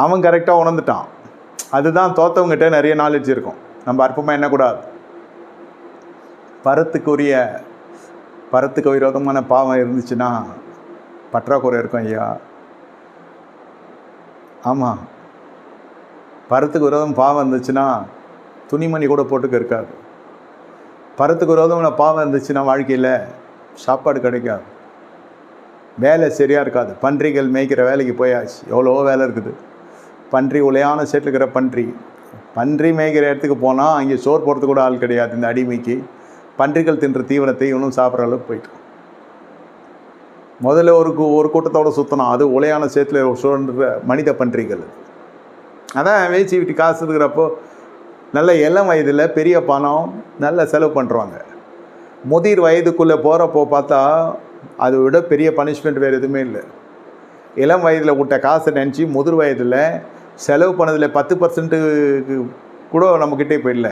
அவன் கரெக்டாக உணர்ந்துட்டான். அதுதான் தோற்றவங்ககிட்ட நிறைய நாலேஜ் இருக்கும். நம்ம அற்பமாக எண்ணக்கூடாது. பரத்துக்கு விரோதமான பாவம் இருந்துச்சுன்னா பற்றாக்குறை இருக்கும் ஐயா. ஆமாம், பரத்துக்கு விரோதம் பாவம் இருந்துச்சுன்னா துணிமணி கூட போட்டுக்க இருக்காது. பரத்துக்கு விரோதமான பாவம் இருந்துச்சுன்னா வாழ்க்கையில் சாப்பாடு கிடைக்காது, வேலை சரியாக இருக்காது. பன்றிகள் மேய்க்கிற வேலைக்கு போயாச்சு, எவ்வளோ வேலை இருக்குது. பன்றி உலையான சேட்டில் இருக்கிற பன்றி மேய்க்கிற இடத்துக்கு போனால் அங்கே சோறு போடுறதுக்கு கூட ஆள் கிடையாது. இந்த அடிமைக்கு பன்றிகள் தின்ற தீவனத்தை இன்னும் சாப்பிட்ற அளவுக்கு போயிட்டு முதல்ல ஒரு கூட்டத்தோடு சுற்றணும். அது உலையான சேத்தில் சுழன்ற மனித பன்றிகள். அதான் வேச்சி விட்டு காசு இருக்கிறப்போ நல்ல இளம் வயதில் பெரிய பணம் நல்ல செலவு பண்ணுறாங்க. முதிர் வயதுக்குள்ளே போகிறப்போ பார்த்தா அதை விட பெரிய பனிஷ்மெண்ட் வேறு எதுவுமே இல்லை. இளம் வயதில் விட்ட காசை நினச்சி முதிர் வயதில் செலவு பண்ணதில் 10% கூட நம்மக்கிட்டே போயிடல.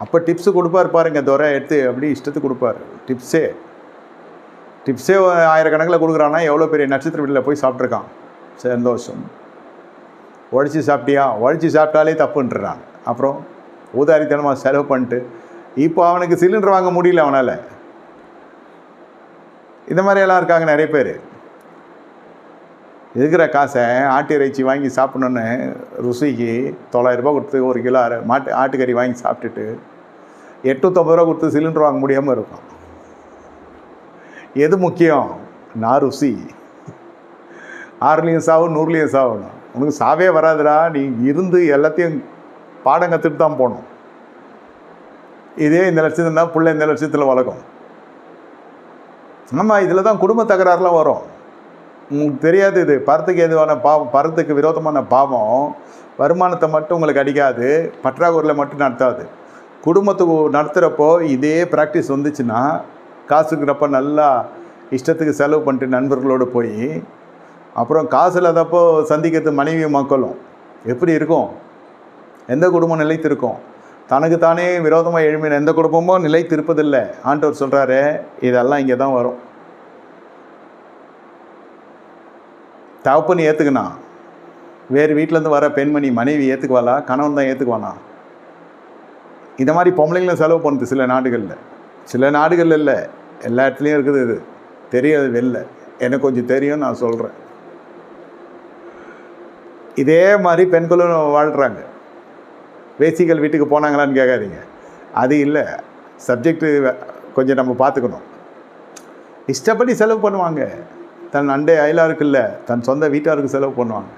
அப்போ டிப்ஸு கொடுப்பார் பாருங்க, துறை எடுத்து அப்படி இஷ்டத்துக்கு கொடுப்பார். டிப்ஸே ஆயிரக்கணக்கில் கொடுக்குறான்னா எவ்வளோ பெரிய நட்சத்திர வீட்டில் போய் சாப்பிட்ருக்கான். சந்தோஷம். உழைச்சி சாப்பிட்டியா? உழைச்சி சாப்பிட்டாலே தப்புன்றான். அப்புறம் ஊதாரித்தனமாக செலவு பண்ணிட்டு இப்போ அவனுக்கு சிலிண்டர் வாங்க முடியல அவனால். இந்த மாதிரியெல்லாம் இருக்காங்க நிறைய பேர். இருக்கிற காசை ஆட்டு இறைச்சி வாங்கி சாப்பிட்ணுன்னு ருசிக்கு 900 ரூபா கொடுத்து 1 கிலோ ஆட்டுக்கறி வாங்கி சாப்பிட்டுட்டு 850 ரூபா கொடுத்து சிலிண்டர் வாங்க முடியாமல் இருக்கும். எது முக்கியம்? நான் ருசி. 6லேயும் சாவு 100லேயும் சாகணும். உனக்கு சாவே வராதுடா, நீ இருந்து எல்லாத்தையும் பாடம் கற்றுட்டு தான் போகணும். இதே இந்த லட்சத்துனா பிள்ளை இந்த லட்சத்தில் வளர்க்கும். ஆமாம், இதில் தான் குடும்ப தகராறுலாம் வரும். உங்களுக்கு தெரியாது. இது பரத்துக்கு எதுவான பாவம், பரத்துக்கு விரோதமான பாவம் வருமானத்தை மட்டும் உங்களுக்கு அடிக்காது, பற்றாக்குறையில் மட்டும் நடத்தாது. குடும்பத்துக்கு நடத்துகிறப்போ இதே ப்ராக்டிஸ் வந்துச்சுன்னா காசுக்கிறப்ப நல்லா இஷ்டத்துக்கு செலவு பண்ணிட்டு நண்பர்களோடு போய் அப்புறம் காசு இல்லாதப்போ சந்திக்கிறது மனைவியும் மக்களும் எப்படி இருக்கும்? எந்த குடும்பம் நிலைத்திருக்கும்? தனக்கு தானே விரோதமாக எழுமின எந்த குடும்பமும் நிலைத்திருப்பதில்லை. ஆண்டவர் சொல்கிறாரு, இதெல்லாம் இங்கே தான் வரும். தகப்பன் ஏற்றுக்கணா, வேறு வீட்டிலேருந்து வர பெண்மணி மனைவி ஏற்றுக்குவாளா? கணவன் தான் ஏற்றுக்குவானா? இந்த மாதிரி பொம்பளைங்களும் செலவு பண்ணுது சில நாடுகளில் இல்லை, எல்லா இடத்துலையும் இருக்குது. இது தெரியாது வெளில, எனக்கு கொஞ்சம் தெரியும், நான் சொல்கிறேன். இதே மாதிரி பெண்களும் வாழ்கிறாங்க. வேசிகள் வீட்டுக்கு போனாங்களான்னு கேட்காதீங்க, அது இல்லை. சப்ஜெக்டு கொஞ்சம் நம்ம பார்த்துக்கணும். இஷ்டப்படி செலவு பண்ணுவாங்க. தன் அண்டை அயலாருக்கு இல்லை, தன் சொந்த வீட்டாருக்கு செலவு பண்ணுவாங்க.